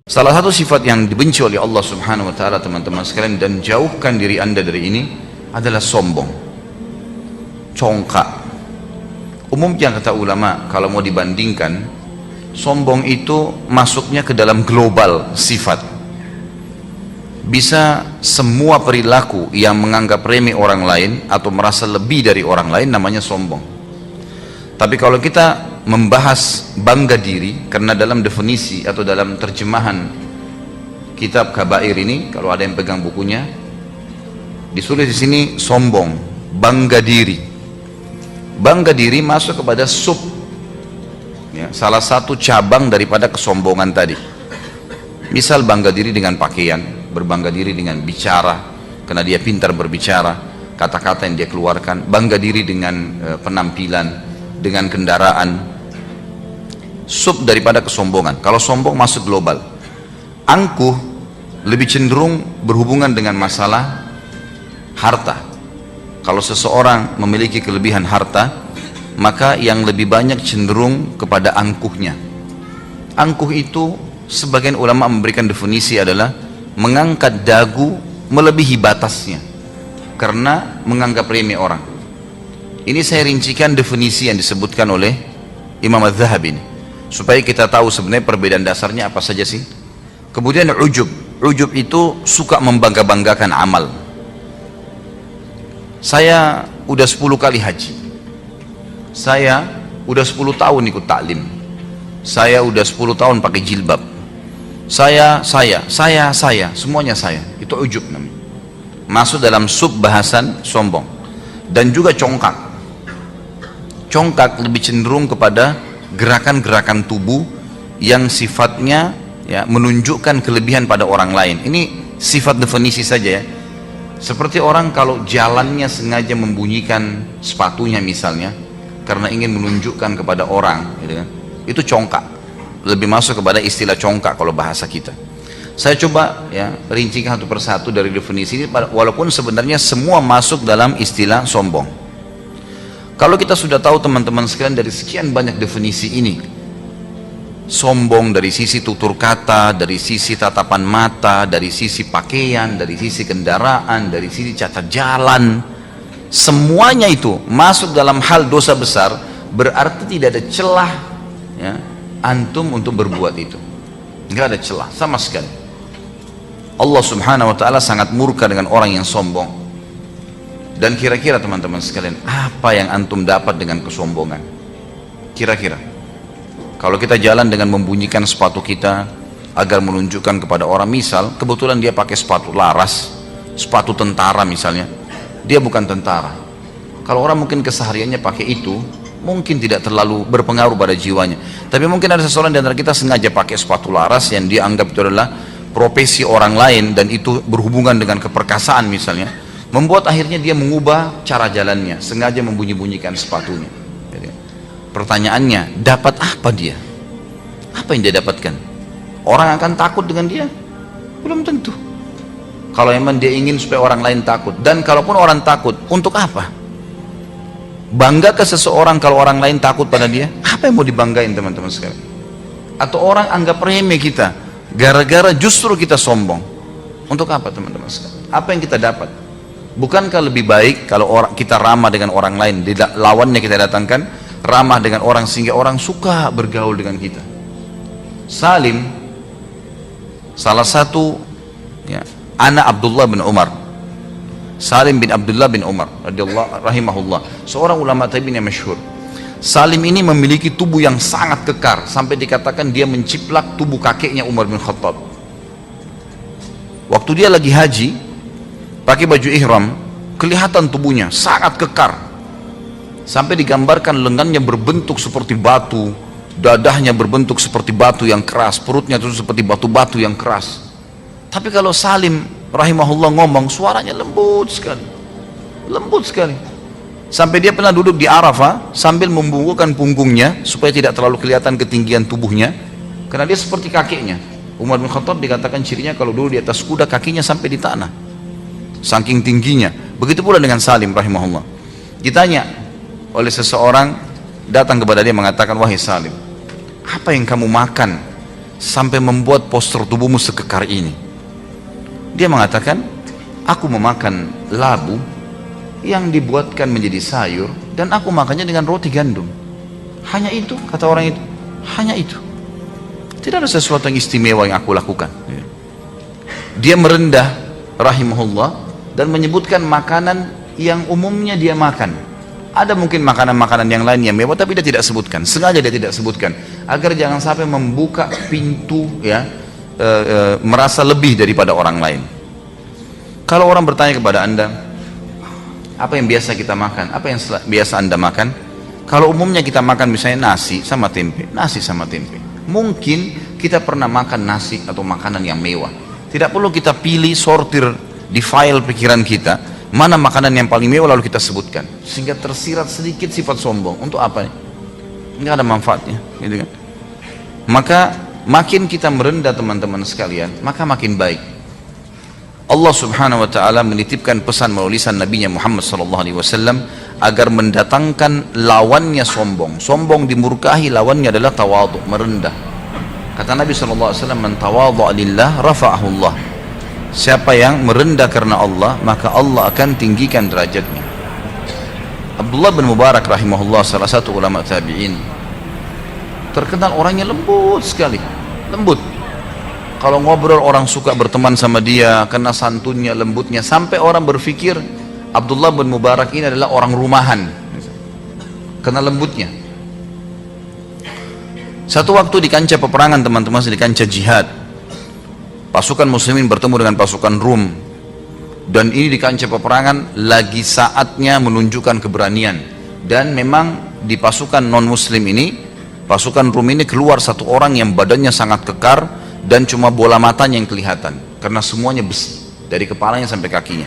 Salah satu sifat yang dibenci oleh Allah Subhanahu wa taala, teman-teman sekalian, dan jauhkan diri Anda dari ini adalah sombong, congkak. Umumnya kata ulama, kalau mau dibandingkan, sombong itu masuknya ke dalam global sifat. Bisa semua perilaku yang menganggap remeh orang lain atau merasa lebih dari orang lain namanya sombong. Tapi kalau kita membahas bangga diri, karena dalam definisi atau dalam terjemahan kitab Kabair ini, kalau ada yang pegang bukunya, ditulis di sini sombong, bangga diri. Bangga diri masuk kepada sub, ya, salah satu cabang daripada kesombongan tadi. Misal bangga diri dengan pakaian, berbangga diri dengan bicara, karena dia pintar berbicara, kata-kata yang dia keluarkan, bangga diri dengan penampilan, dengan kendaraan. Sub daripada kesombongan. Kalau sombong masuk global. Angkuh lebih cenderung berhubungan dengan masalah harta. Kalau seseorang memiliki kelebihan harta, maka yang lebih banyak cenderung kepada angkuhnya. Angkuh itu sebagian ulama memberikan definisi adalah mengangkat dagu melebihi batasnya karena menganggap remeh orang. Ini saya rincikan definisi yang disebutkan oleh Imam Az-Zahabi ini, supaya kita tahu sebenarnya perbedaan dasarnya apa saja sih. Kemudian ujub. Ujub itu suka membangga-banggakan amal. Saya udah 10 kali haji. Saya udah 10 tahun ikut taklim. Saya udah 10 tahun pakai jilbab. Saya, semuanya saya. Itu ujub namanya. Masuk dalam sub bahasan sombong. Dan juga congkak. Congkak lebih cenderung kepada gerakan-gerakan tubuh yang sifatnya ya menunjukkan kelebihan pada orang lain. Ini sifat definisi saja ya. Seperti orang kalau jalannya sengaja membunyikan sepatunya misalnya karena ingin menunjukkan kepada orang, gitu kan? Itu congkak. Lebih masuk kepada istilah congkak kalau bahasa kita. Saya coba ya rincikan satu persatu dari definisi ini, walaupun sebenarnya semua masuk dalam istilah sombong. Kalau kita sudah tahu teman-teman sekalian dari sekian banyak definisi ini, sombong dari sisi tutur kata, dari sisi tatapan mata, dari sisi pakaian, dari sisi kendaraan, dari sisi cacat jalan, semuanya itu masuk dalam hal dosa besar, berarti tidak ada celah ya, antum untuk berbuat itu. Tidak ada celah sama sekali. Allah Subhanahu wa ta'ala sangat murka dengan orang yang sombong. Dan kira-kira teman-teman sekalian, apa yang antum dapat dengan kesombongan? Kira-kira kalau kita jalan dengan membunyikan sepatu kita agar menunjukkan kepada orang, misal kebetulan dia pakai sepatu laras, sepatu tentara misalnya, dia bukan tentara. Kalau orang mungkin kesehariannya pakai itu, mungkin tidak terlalu berpengaruh pada jiwanya. Tapi mungkin ada seseorang di antara kita sengaja pakai sepatu laras yang dia anggap itu adalah profesi orang lain, dan itu berhubungan dengan keperkasaan misalnya, membuat akhirnya dia mengubah cara jalannya, sengaja membunyi-bunyikan sepatunya. Jadi, pertanyaannya, dapat apa dia? Apa yang dia dapatkan? Orang akan takut dengan dia? Belum tentu. Kalau memang dia ingin supaya orang lain takut, dan kalaupun orang takut, untuk apa? Bangga ke seseorang kalau orang lain takut pada dia? Apa yang mau dibanggain teman-teman sekalian? Atau orang anggap remeh kita gara-gara justru kita sombong? Untuk apa teman-teman sekalian? Apa yang kita dapat? Bukankah lebih baik kalau kita ramah dengan orang lain, lawannya kita datangkan, ramah dengan orang sehingga orang suka bergaul dengan kita. Salim, salah satu ya, anak Abdullah bin Umar, Salim bin Abdullah bin Umar radhiyallahu rahimahullah, seorang ulama tabi'in yang masyhur. Salim ini memiliki tubuh yang sangat kekar sampai dikatakan dia menciplak tubuh kakeknya Umar bin Khattab. Waktu dia lagi haji pakai baju ihram, kelihatan tubuhnya sangat kekar sampai digambarkan lengannya berbentuk seperti batu, dadahnya berbentuk seperti batu yang keras, perutnya itu seperti batu-batu yang keras. Tapi kalau Salim rahimahullah ngomong, suaranya lembut sekali, lembut sekali, sampai dia pernah duduk di Arafah sambil membungkukkan punggungnya supaya tidak terlalu kelihatan ketinggian tubuhnya, karena dia seperti kakeknya Umar bin Khattab. Dikatakan cirinya kalau dulu di atas kuda kakinya sampai di tanah, saking tingginya. Begitu pula dengan Salim rahimahullah. Ditanya oleh seseorang, datang kepada dia mengatakan, wahai Salim, apa yang kamu makan sampai membuat postur tubuhmu sekekar ini? Dia mengatakan, aku memakan labu yang dibuatkan menjadi sayur dan aku makannya dengan roti gandum. Hanya itu, kata orang itu, hanya itu. Tidak ada sesuatu yang istimewa yang aku lakukan. Dia merendah rahimahullah dan menyebutkan makanan yang umumnya dia makan. Ada mungkin makanan-makanan yang lain yang mewah, tapi dia tidak sebutkan. Sengaja dia tidak sebutkan agar jangan sampai membuka pintu ya merasa lebih daripada orang lain. Kalau orang bertanya kepada anda, apa yang biasa kita makan? Apa yang biasa anda makan? Kalau umumnya kita makan misalnya nasi sama tempe, nasi sama tempe. Mungkin kita pernah makan nasi atau makanan yang mewah. Tidak perlu kita pilih, sortir di file pikiran kita mana makanan yang paling mewah lalu kita sebutkan, sehingga tersirat sedikit sifat sombong. Untuk apa nih? Nggak ada manfaatnya, gitu kan? Maka makin kita merendah teman-teman sekalian, maka makin baik. Allah Subhanahu wa taala menitipkan pesan melalui lisan Nabi Muhammad sallallahu alaihi wasallam agar mendatangkan lawannya sombong. Sombong dimurkahi, lawannya adalah tawadhu, merendah. Kata Nabi sallallahu alaihi wasallam, "Man tawadha lillah rafa'ahu Allah." Siapa yang merendah karena Allah, maka Allah akan tinggikan derajatnya. Abdullah bin Mubarak rahimahullah, salah satu ulama tabi'in, terkenal orangnya lembut sekali, lembut. Kalau ngobrol orang suka berteman sama dia karena santunnya, lembutnya, sampai orang berpikir Abdullah bin Mubarak ini adalah orang rumahan karena lembutnya. Satu waktu di kancah peperangan teman-teman, di kancah jihad, pasukan muslimin bertemu dengan pasukan Rum, dan ini di kancah peperangan lagi saatnya menunjukkan keberanian. Dan memang di pasukan non muslim ini, pasukan Rum ini keluar satu orang yang badannya sangat kekar dan cuma bola matanya yang kelihatan karena semuanya besi dari kepalanya sampai kakinya.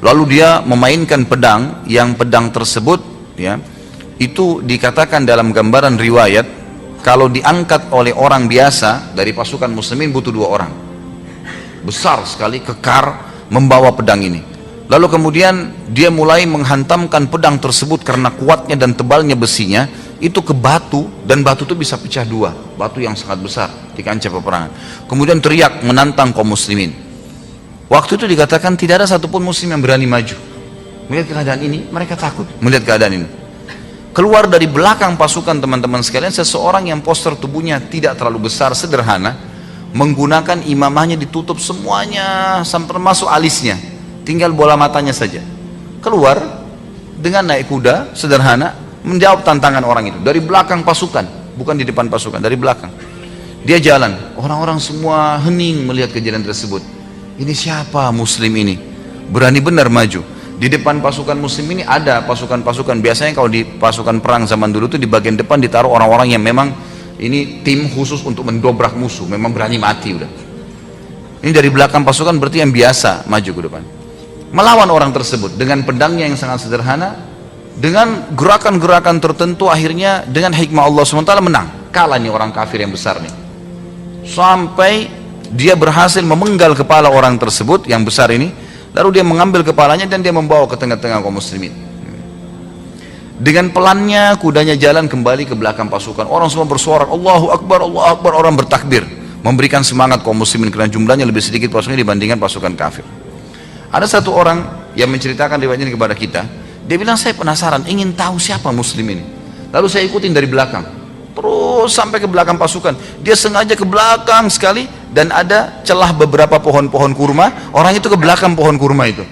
Lalu dia memainkan pedang, yang pedang tersebut ya itu dikatakan dalam gambaran riwayat kalau diangkat oleh orang biasa dari pasukan muslimin butuh 2 orang. Besar sekali, kekar, membawa pedang ini. Lalu kemudian dia mulai menghantamkan pedang tersebut karena kuatnya dan tebalnya besinya itu ke batu, dan batu itu bisa pecah 2, batu yang sangat besar di kancah peperangan. Kemudian teriak menantang kaum muslimin. Waktu itu dikatakan tidak ada satupun muslim yang berani maju. Melihat keadaan ini, mereka takut melihat keadaan ini. Keluar dari belakang pasukan teman-teman sekalian seseorang yang postur tubuhnya tidak terlalu besar, sederhana, menggunakan imamahnya ditutup semuanya sampai termasuk alisnya, tinggal bola matanya saja. Keluar dengan naik kuda sederhana, menjawab tantangan orang itu dari belakang pasukan, bukan di depan pasukan, dari belakang. Dia jalan, orang-orang semua hening melihat kejadian tersebut. Ini siapa muslim ini? Berani benar maju. Di depan pasukan muslim ini ada pasukan-pasukan, biasanya kalau di pasukan perang zaman dulu itu di bagian depan ditaruh orang-orang yang memang ini tim khusus untuk mendobrak musuh, memang berani mati udah. Ini dari belakang pasukan berarti yang biasa maju ke depan, melawan orang tersebut dengan pedangnya yang sangat sederhana, dengan gerakan-gerakan tertentu. Akhirnya dengan hikmah Allah SWT menang, kalah nih orang kafir yang besar nih, sampai dia berhasil memenggal kepala orang tersebut yang besar ini. Lalu dia mengambil kepalanya dan dia membawa ke tengah-tengah kaum muslimin. Dengan pelannya kudanya jalan kembali ke belakang pasukan. Orang semua bersorak Allahu Akbar, Allahu Akbar. Orang bertakbir, memberikan semangat kaum muslimin karena jumlahnya lebih sedikit pasukannya dibandingkan pasukan kafir. Ada satu orang yang menceritakan riwayat ini kepada kita. Dia bilang, saya penasaran, ingin tahu siapa muslim ini. Lalu saya ikutin dari belakang, terus sampai ke belakang pasukan. Dia sengaja ke belakang sekali, dan ada celah beberapa pohon-pohon kurma. Orang itu ke belakang pohon kurma itu,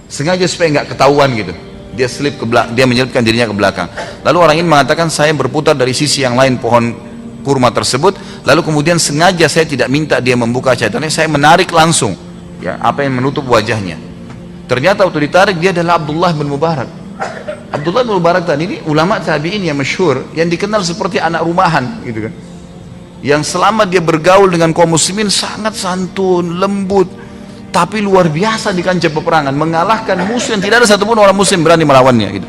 sengaja supaya nggak ketahuan gitu. Dia selip ke belakang, dia menyelipkan dirinya ke belakang. Lalu orang ini mengatakan, saya berputar dari sisi yang lain pohon kurma tersebut. Lalu kemudian sengaja saya tidak minta dia membuka catatannya, saya menarik langsung ya apa yang menutup wajahnya. Ternyata waktu ditarik dia adalah Abdullah bin Mubarak. Abdullah bin Mubarak tadi ini ulama tabi'in yang masyhur, yang dikenal seperti anak rumahan gitu kan, yang selama dia bergaul dengan kaum muslimin sangat santun, lembut, tapi luar biasa di kancah peperangan, mengalahkan musuh yang tidak ada satupun orang muslim berani melawannya gitu.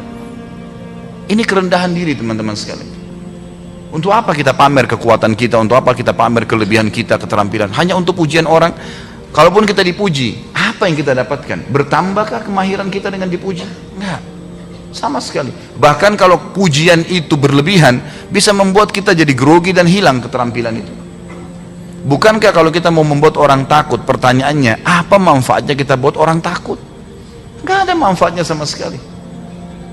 Ini kerendahan diri teman-teman sekalian. Untuk apa kita pamer kekuatan kita? Untuk apa kita pamer kelebihan kita, keterampilan? Hanya untuk pujian orang? Kalaupun kita dipuji, apa yang kita dapatkan? Bertambahkah kemahiran kita dengan dipuji? Enggak, sama sekali. Bahkan kalau pujian itu berlebihan, bisa membuat kita jadi grogi dan hilang keterampilan itu. Bukankah kalau kita mau membuat orang takut, pertanyaannya, apa manfaatnya kita buat orang takut? Gak ada manfaatnya sama sekali.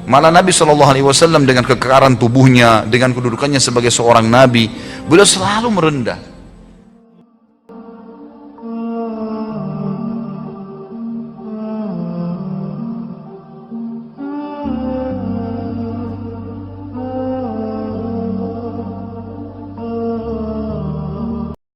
Malah Nabi SAW dengan kekekaran tubuhnya, dengan kedudukannya sebagai seorang Nabi, beliau selalu merendah.